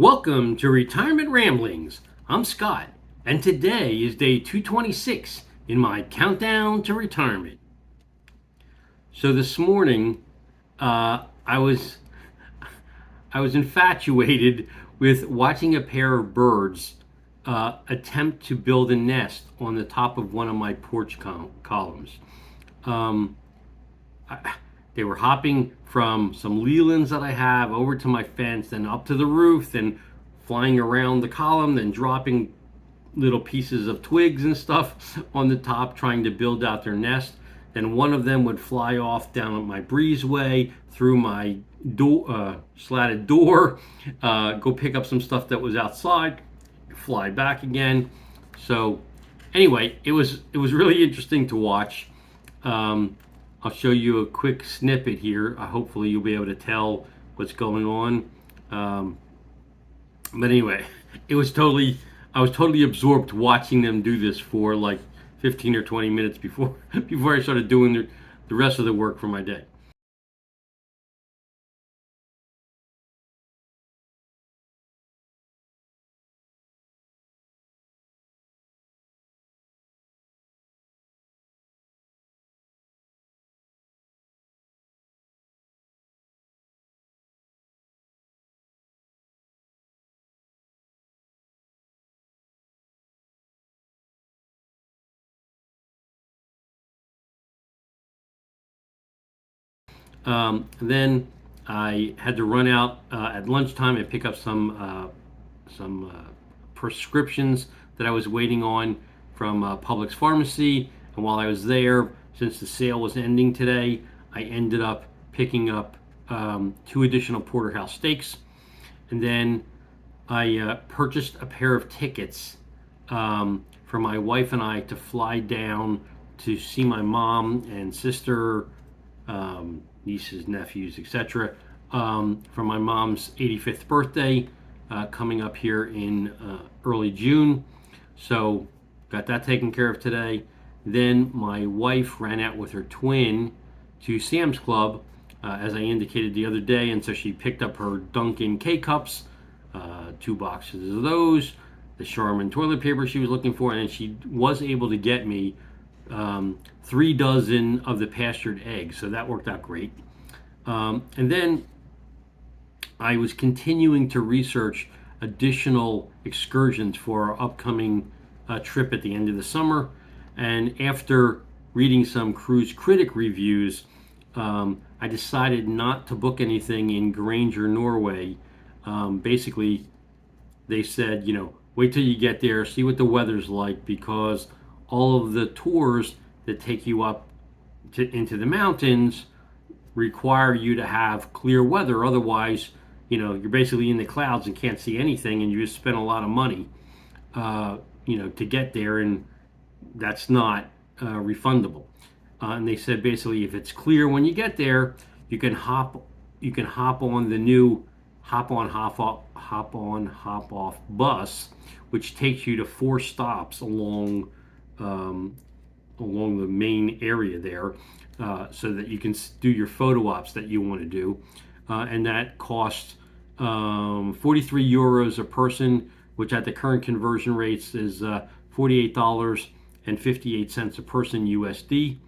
Welcome to Retirement Ramblings. I'm Scott, and today is day 226 in my countdown to retirement. So this morning, I was infatuated with watching a pair of birds attempt to build a nest on the top of one of my porch columns. Um, They were hopping from some lelands that I have over to my fence, then up to the roof, then flying around the column, then dropping little pieces of twigs and stuff on the top, trying to build out their nest. Then one of them would fly off down at my breezeway through my slatted door, go pick up some stuff that was outside, fly back again. So anyway, it was really interesting to watch. Um, I'll show you a quick snippet here. Hopefully you'll be able to tell what's going on. Um, but anyway, I was totally absorbed watching them do this for like 15 or 20 minutes before before I started doing the rest of the work for my day. Then I had to run out at lunchtime and pick up some prescriptions that I was waiting on from Publix Pharmacy. And while I was there, since the sale was ending today, I ended up picking up two additional porterhouse steaks. And then I purchased a pair of tickets for my wife and I to fly down to see my mom and sister, nieces, nephews, etc. For my mom's 85th birthday coming up here in early June. So got that taken care of today. Then my wife ran out with her twin to Sam's Club, as I indicated the other day, and so she picked up her Dunkin' K-Cups, two boxes of those, the Charmin toilet paper she was looking for, and she was able to get me 3 dozen of the pastured eggs, so that worked out great. And then I was continuing to research additional excursions for our upcoming trip at the end of the summer. And after reading some cruise critic reviews, I decided not to book anything in Granger, Norway. Basically, they said, wait till you get there, see what the weather's like, because all of the tours that take you up into the mountains require you to have clear weather. Otherwise, you're basically in the clouds and can't see anything, and you just spend a lot of money, to get there, and that's not refundable. And they said basically, if it's clear when you get there, you can hop on the new hop off bus, which takes you to 4 stops along the main area there, so that you can do your photo ops that you want to do, and that costs 43 euros a person, which at the current conversion rates is $48.58 a person USD,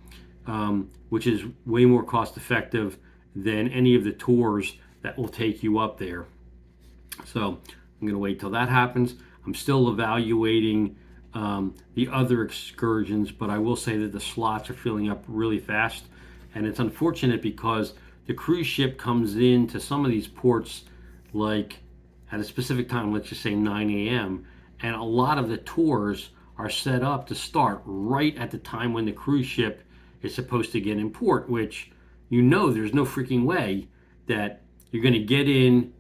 which is way more cost effective than any of the tours that will take you up there. So I'm going to wait till that happens. I'm still evaluating the other excursions, but I will say that the slots are filling up really fast. And it's unfortunate because the cruise ship comes in to some of these ports like at a specific time, let's just say 9 a.m. And a lot of the tours are set up to start right at the time when the cruise ship is supposed to get in port, which there's no freaking way that you're going to get in,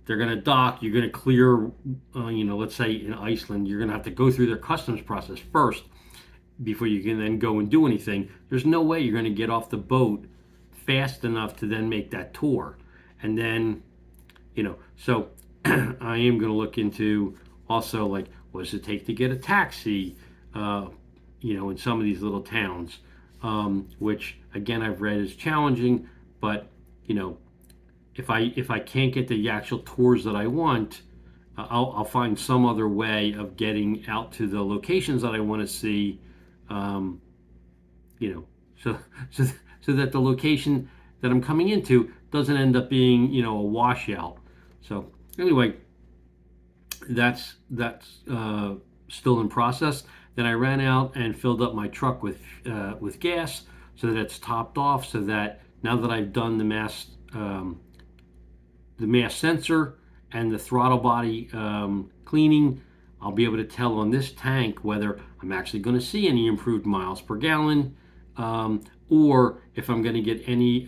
they're going to dock, you're going to clear, let's say in Iceland, you're going to have to go through their customs process first before you can then go and do anything. There's no way you're going to get off the boat fast enough to then make that tour. And then, so I am going to look into also, like, what does it take to get a taxi, in some of these little towns, which again I've read is challenging, but if I can't get the actual tours that I want, I'll find some other way of getting out to the locations that I want to see, um, you know, so so so that the location that I'm coming into doesn't end up being, a washout. So anyway, that's still in process. Then I ran out and filled up my truck with gas so that it's topped off. So that now that I've done the mass sensor and the throttle body cleaning, I'll be able to tell on this tank whether I'm actually going to see any improved miles per gallon, or if I'm going to get any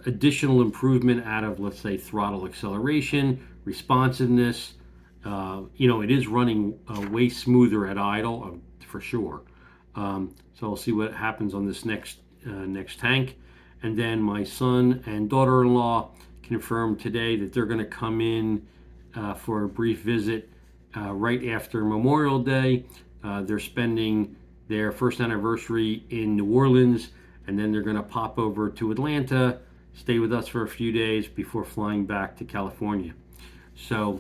additional improvement out of, let's say, throttle acceleration, responsiveness. It is running way smoother at idle, for sure. So I'll see what happens on this next tank. And then my son and daughter-in-law confirmed today that they're going to come in for a brief visit right after Memorial Day. They're spending their first anniversary in New Orleans, and then they're going to pop over to Atlanta, stay with us for a few days before flying back to California. So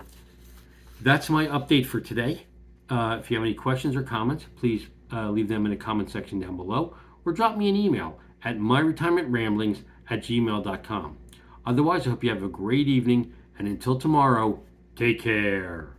that's my update for today. If you have any questions or comments, please leave them in the comment section down below, or drop me an email at myretirementramblings@gmail.com. Otherwise, I hope you have a great evening, and until tomorrow, take care.